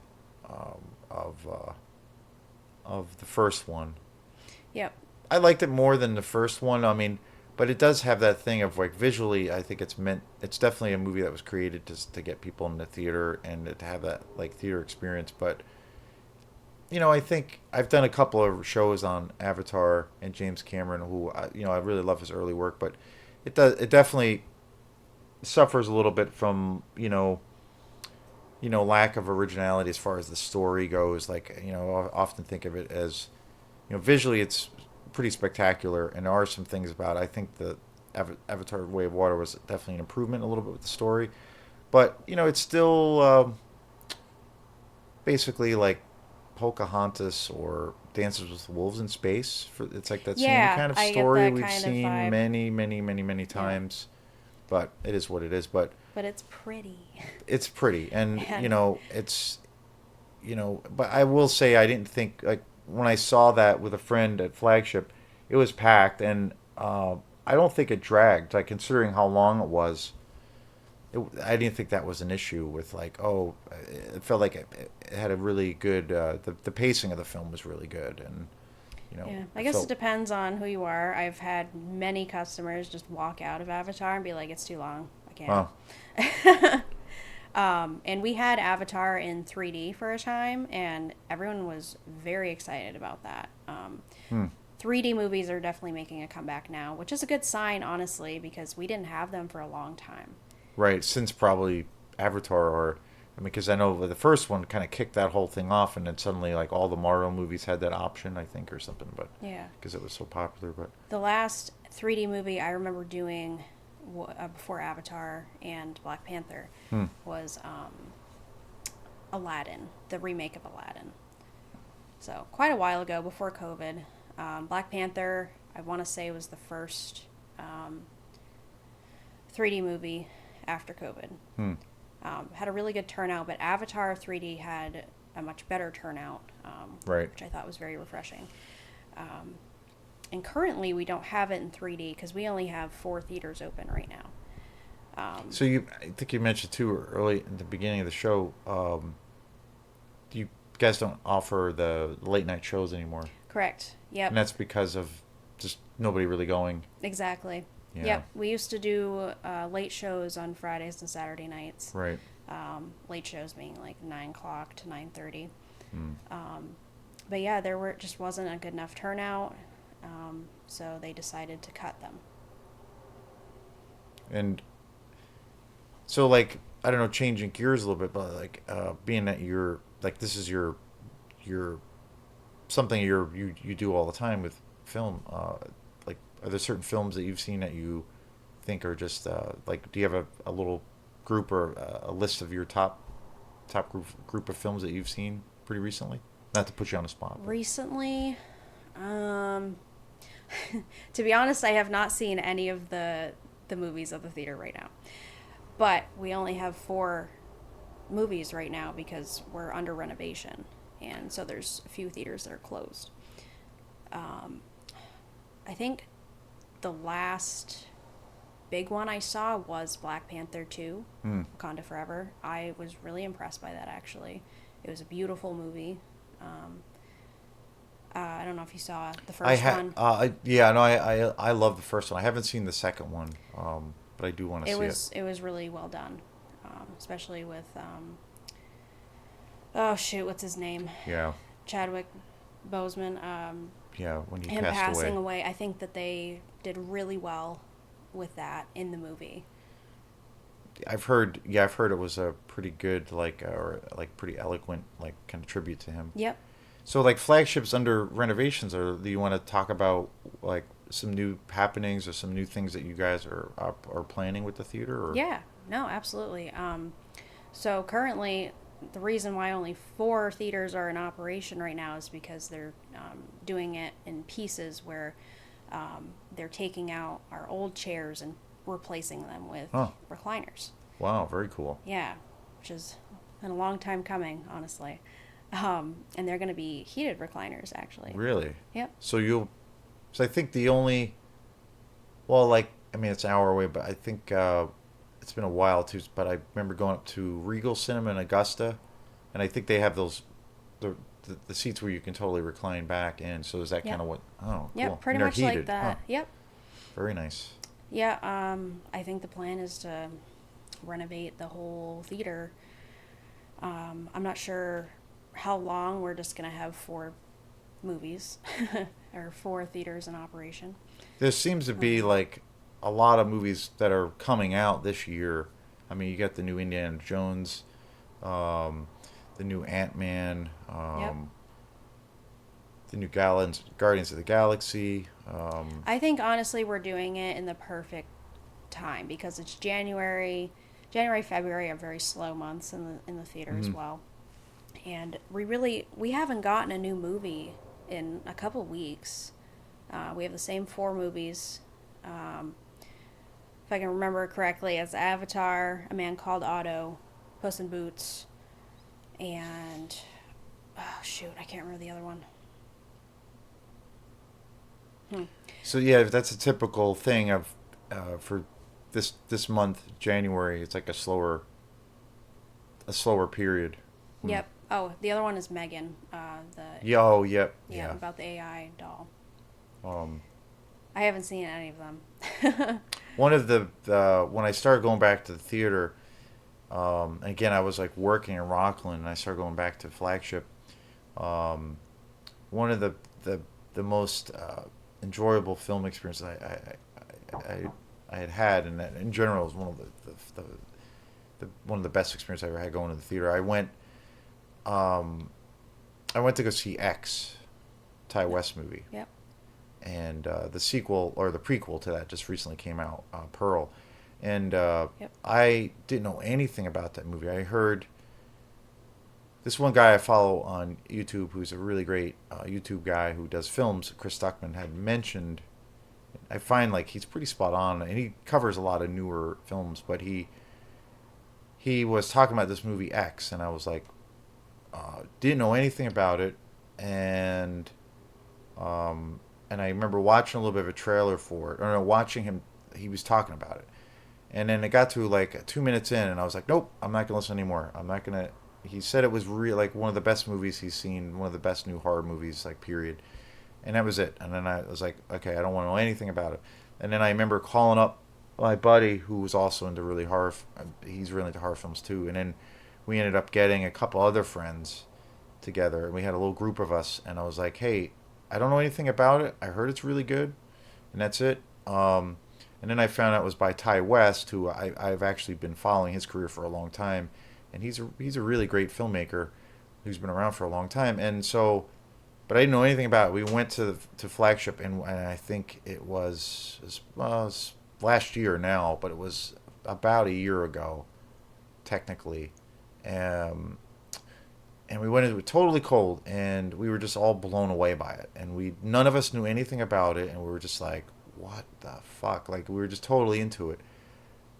um, of the first one. Yep. I liked it more than the first one. I mean, but it does have that thing of like visually. I think it's definitely a movie that was created to get people in the theater and to have that like theater experience. But I think I've done a couple of shows on Avatar and James Cameron, who I really love his early work, but it definitely suffers a little bit from lack of originality as far as the story goes. Like, I often think of it as, visually it's pretty spectacular, and there are some things about it. I think the Avatar Way of Water was definitely an improvement a little bit with the story, but it's still basically like Pocahontas or Dances with Wolves in space. It's like that same Yeah, kind of I get story that we've kind of seen vibe. many, many, many, many Yeah. times, but it is what it is. But But it's pretty. it's pretty, and And it's but I will say I didn't think, like, when I saw that with a friend at Flagship, it was packed, and I don't think it dragged. Like, considering how long it was, I didn't think that was an issue with, like, oh, it felt like it had a really good the pacing of the film was really good, and yeah, I I guess it felt depends on who you are. I've had many customers just walk out of Avatar and be like, it's too long. I oh, can't. And we had Avatar in 3D for a time, and everyone was very excited about that. hmm, 3D movies are definitely making a comeback now, which is a good sign, honestly, because we didn't have them for a long time. Right, since probably Avatar, or I mean, because I know the first one kind of kicked that whole thing off, and then suddenly like all the Mario movies had that option, I think, or something, but Yeah. because it was so popular. But The last 3D movie I remember doing before Avatar and Black Panther hmm, was Aladdin, the remake of Aladdin. So quite a while ago, before COVID. Black Panther, I want to say, was the first 3D movie after COVID. hmm, Had a really good turnout, but Avatar 3D had a much better turnout, right. which I thought was very refreshing. And currently, we don't have it in 3D because we only have 4 theaters open right now. So I think you mentioned too early in the beginning of the show. You guys don't offer the late night shows anymore, Correct. and Yep. that's because of just nobody really going. Exactly. Yeah. Yep. We used to do late shows on Fridays and Saturday nights. Right. Late shows being like 9 o'clock to 9:30. Hmm. But yeah, just wasn't a good enough turnout, so they decided to cut them. And so, like, I don't know, changing gears a little bit, but like, being that you're like, this is your something you do all the time with film. Like, are there certain films that you've seen that you think are just like? Do you have a little group or a list of your top group of films that you've seen pretty recently? Not to put you on the spot. But. Recently, um, to be honest, I have not seen any of the movies of the theater right now. But we only have 4 movies right now because we're under renovation, and so there's a few theaters that are closed. Um, I think the last big one I saw was Black Panther 2, Hmm. Wakanda Forever. I was really impressed by that, actually. It was a beautiful movie. Um, I don't know if you saw the I first had, one. yeah, no, I love the first one. I haven't seen the second one, but I do want to It see it. was really well done, especially with oh shoot, what's his name? Yeah, Chadwick Boseman. yeah, when he Him passed passing away. away. I think that they did really well with that in the movie. I've heard it was a pretty good, like, or like pretty eloquent, like, kind of tribute to him. Yep. So, like, Flagship's under renovations. Or do you want to talk about like some new happenings or some new things that you guys are planning with the theater? Or Yeah. No, absolutely. So currently, the reason why only 4 theaters are in operation right now is because they're doing it in pieces where they're taking out our old chairs and replacing them with huh? recliners. Wow, very cool. Yeah, which has been a long time coming, honestly. And they're going to be heated recliners, actually. Really? Yep. So you'll, so I think the only, well, like, I mean, it's an hour away, but I think it's been a while too. But I remember going up to Regal Cinema in Augusta, and I think they have those the seats where you can totally recline back in. So is that Yep. kind of what? Oh, Yep, cool. pretty And they're much like heated. that. Huh. Yep. Very nice. Yeah, I think the plan is to renovate the whole theater. I'm not sure how long we're just going to have 4 movies or 4 theaters in operation. There seems to be like a lot of movies that are coming out this year. I mean, you got the new Indiana Jones, the new Ant-Man, Yep. the new Guardians of the Galaxy. I think honestly we're doing it in the perfect time because it's January. January, February are very slow months in the theater as Mhm. well. And we haven't gotten a new movie in a couple weeks. We have the same 4 movies. If I can remember correctly, it's Avatar, A Man Called Otto, Puss in Boots, and oh shoot, I can't remember the other one. So yeah, that's a typical thing of for this month, January. It's like a slower period. Hmm. Yep. Oh, the other one is Megan. The Yeah. Oh, yep. yeah, Yeah. about the AI doll. Um, I haven't seen any of them. one of the when I started going back to the theater, again I was like working in Rockland, and I started going back to Flagship. One of the the most enjoyable film experience I had had, and that in general was one of the one of the best experiences I ever had going to the theater. Um, I went to go see X, Ty West movie, Yep. and the sequel or the prequel to that just recently came out, Pearl, and Yep. I didn't know anything about that movie. I heard this one guy I follow on YouTube, who's a really great YouTube guy who does films, Chris Stuckman, had mentioned. I find like he's pretty spot on, and he covers a lot of newer films. But he was talking about this movie X, and I was like, didn't know anything about it, and and I remember watching a little bit of a trailer for it, or no, watching him. He was talking about it, and then it got to like 2 minutes in, and I was like, nope, I'm not gonna listen anymore. I'm not gonna. He said it was real, like one of the best movies he's seen, one of the best new horror movies, like period. And that was it. And then I was like, okay, I don't want to know anything about it. And then I remember calling up my buddy who was also into really horror. He's really into horror films too. And then we ended up getting a couple other friends together, and we had a little group of us. And I was like, hey, I don't know anything about it. I heard it's really good, and that's it. And then I found out it was by Ty West, who I've actually been following his career for a long time, and he's a really great filmmaker who's been around for a long time. And so, but I didn't know anything about it. We went to Flagship, and I think it was last year now, but it was about a year ago, technically. Um, and we went into it totally cold, and we were just all blown away by it. And we none of us knew anything about it, and we were just like, "What the fuck?" Like we were just totally into it,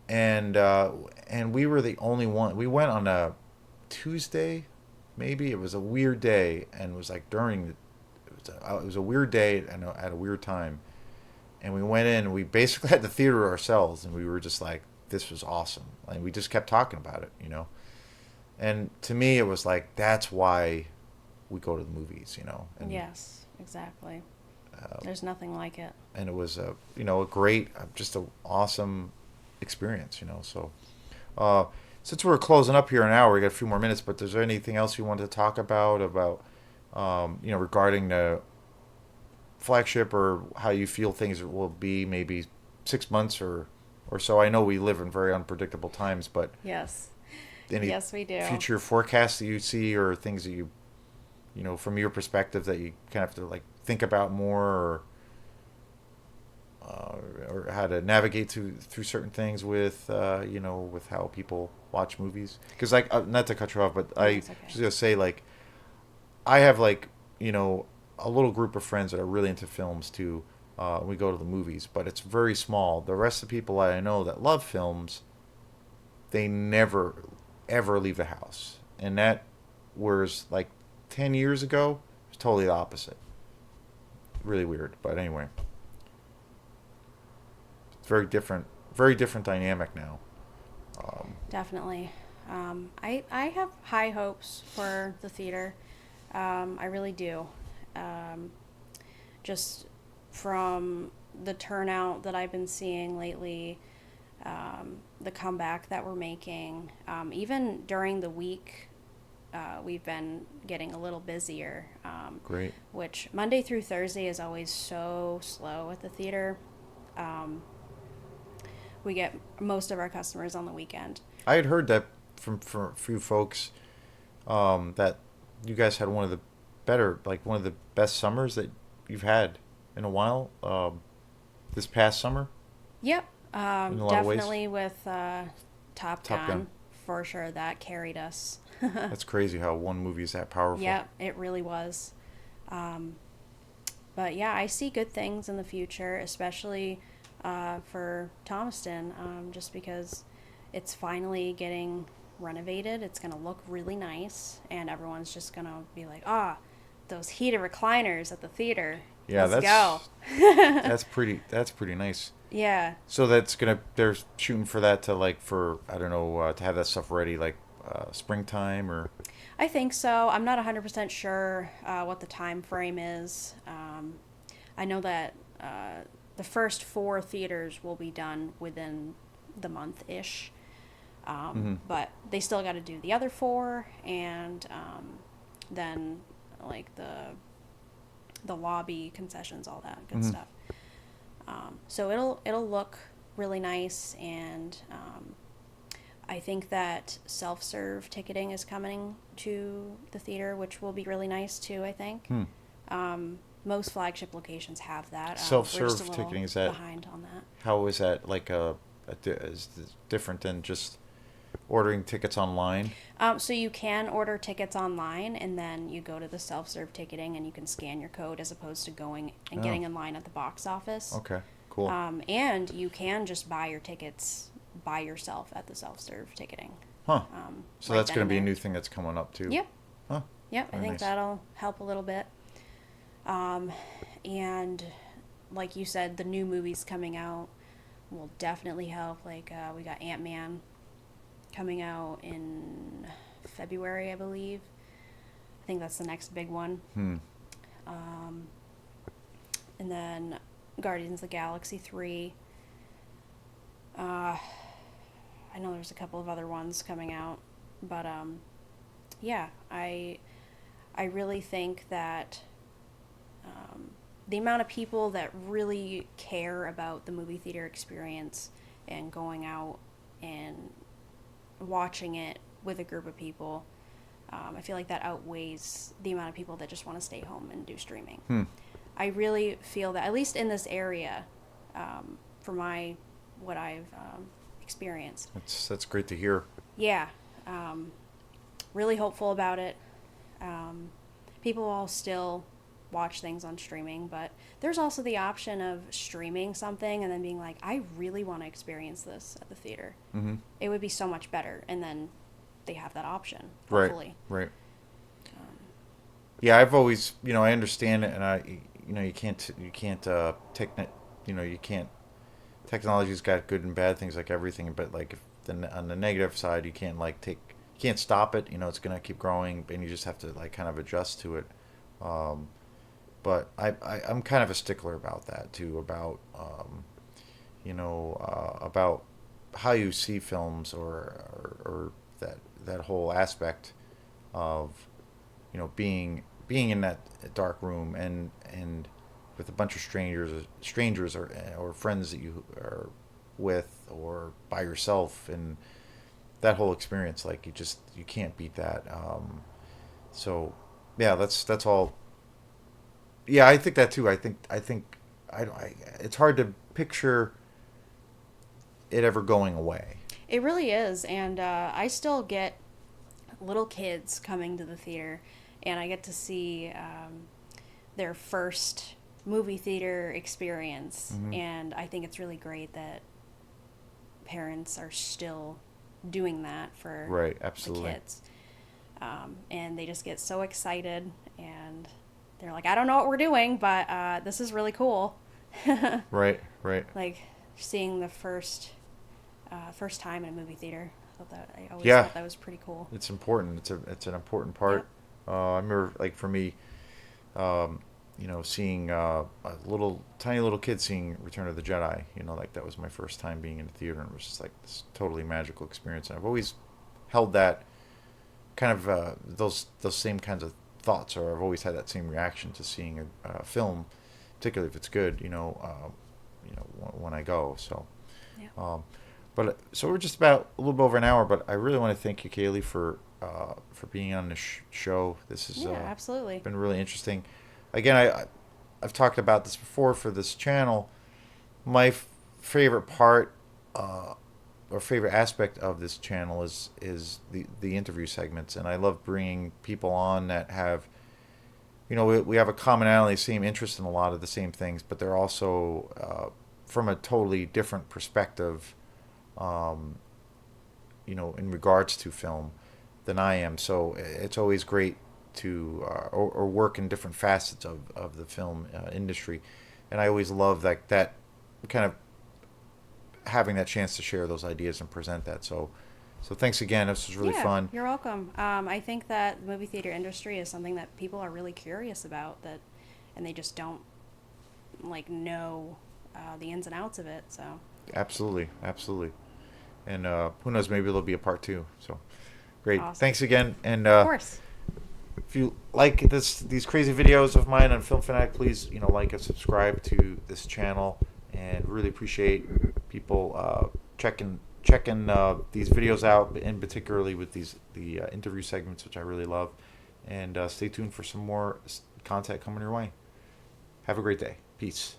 and we were the only one. We went on a Tuesday, maybe it was a weird day, and it was like it was a weird day and at a weird time, and we went in. And we basically had the theater ourselves, and we were just like, "This was awesome!" Like we just kept talking about it. And to me, it was like that's why we go to the movies. Yes, exactly. Uh, There's nothing like it. and it was a great, just a awesome experience. So, uh, since we're closing up here an hour, we got a few more minutes. But is there anything else you wanted to talk about regarding the flagship, or how you feel things will be maybe 6 months or so? I know we live in very unpredictable times, but Yes. any Yes, we do. future forecasts that you see, or things that from your perspective, that you kind of have to like think about more, or how to navigate through certain things with how people watch movies. Because like, not to cut you off, but No, I it's okay. just gonna say, like, I have like a little group of friends that are really into films too. We go to the movies, but it's very small. The rest of the people I know that love films, they never ever leave the house, and that was like 10 years ago. It was totally the opposite. Really weird, but anyway, it's very different dynamic now. Definitely. I have high hopes for the theater. I really do. Um, just from the turnout that I've been seeing lately, the comeback that we're making, even during the week, we've been getting a little busier. Great. Which Monday through Thursday is always so slow at the theater. Um, we get most of our customers on the weekend. I had heard that from a few folks, that you guys had one of the best summers that you've had in a while. This past summer, Yep, in a lot of ways. definitely with Top Top Gun, Gun. for sure. That carried us. That's crazy how one movie is that powerful. Yep, it really was. Um, but yeah, I see good things in the future, especially for Thomaston, just because it's finally getting renovated. It's going to look really nice, and everyone's just going to be like, those heated recliners at the theater. Yeah, Let's go. that's pretty nice. Yeah. So they're shooting for that to like for I don't know, to have that stuff ready like springtime or. I think so. I'm not 100% sure what the time frame is. I know that the first 4 theaters will be done within the month-ish. But they still got to do the other 4, and then like the the lobby, concessions, all that good Mhm. stuff. So it'll look really nice, and I think that self-serve ticketing is coming to the theater, which will be really nice too. I think Hmm. most flagship locations have that. We're just a Self-serve little ticketing, is that, behind on that. how is that like is this different than just ordering tickets online? So you can order tickets online, and then you go to the self-serve ticketing, and you can scan your code as opposed to going and Oh, getting in line at the box office. okay, cool. And you can just buy your tickets by yourself at the self-serve ticketing. Huh. So Right that's then going and to be a there. new thing that's coming up too. Yep. Huh. Yep. I Very think nice. that'll help a little bit. And like you said, the new movies coming out will definitely help. Like we got Ant-Man coming out in February, I believe. I think that's the next big one. Hmm. And then Guardians of the Galaxy 3. I know there's a couple of other ones coming out, but yeah, I really think that the amount of people that really care about the movie theater experience and going out and watching it with a group of people, I feel like that outweighs the amount of people that just want to stay home and do streaming. Hmm. I really feel that, at least in this area, for what I've experienced. That's great to hear. Yeah, really hopeful about it. People all still watch things on streaming, but there's also the option of streaming something and then being like, I really want to experience this at the theater. Mm-hmm. It would be so much better, and then they have that option. Right. Hopefully. Right. Yeah, I've always, I understand it, and you can't, you can't. Technology's got good and bad things like everything, but like if on the negative side, you can't you can't stop it. It's gonna keep growing, and you just have to like kind of adjust to it. But I'm kind of a stickler about that too, about about how you see films, or that whole aspect of being in that dark room, and with a bunch of strangers or friends that you are with, or by yourself, and that whole experience, like you can't beat that. So yeah, that's all. Yeah, I think that too. I think it's hard to picture it ever going away. It really is, and I still get little kids coming to the theater, and I get to see their first movie theater experience, Mm-hmm. and I think it's really great that parents are still doing that for Right, the absolutely. kids. And they just get so excited, and they're like, I don't know what we're doing, but this is really cool. Right, right. Like seeing the first time in a movie theater. I always Yeah, thought that was pretty cool. it's important. It's an important part. Yep. I remember, like for me, um, seeing a tiny little kid seeing Return of the Jedi. Like that was my first time being in a theater, and it was just like this totally magical experience. And I've always held that kind of those same kinds of thoughts, or I've always had that same reaction to seeing a film, particularly if it's good. When I go. So. Yeah. But so we're just about a little bit over an hour, but I really want to thank you, Caylie, for being on this show. This has Yeah, absolutely. been really interesting. Again, I've talked about this before for this channel. My favorite part, or favorite aspect of this channel is the interview segments, and I love bringing people on that have, we have a commonality, same interest in a lot of the same things, but they're also from a totally different perspective, um, in regards to film than I am. So it's always great to or work in different facets of the film industry, and I always love that kind of having that chance to share those ideas and present that. So thanks again. This was really Yeah, fun. you're welcome. I think that the movie theater industry is something that people are really curious about, and they just don't know the ins and outs of it. So Absolutely, absolutely. And who knows? Maybe there'll be a part two. So great. awesome. Thanks again, and Of course. if you like these crazy videos of mine on Film Fanatic, please like and subscribe to this channel, and really appreciate people checking these videos out, and particularly with the interview segments, which I really love. And stay tuned for some more content coming your way. Have a great day. Peace.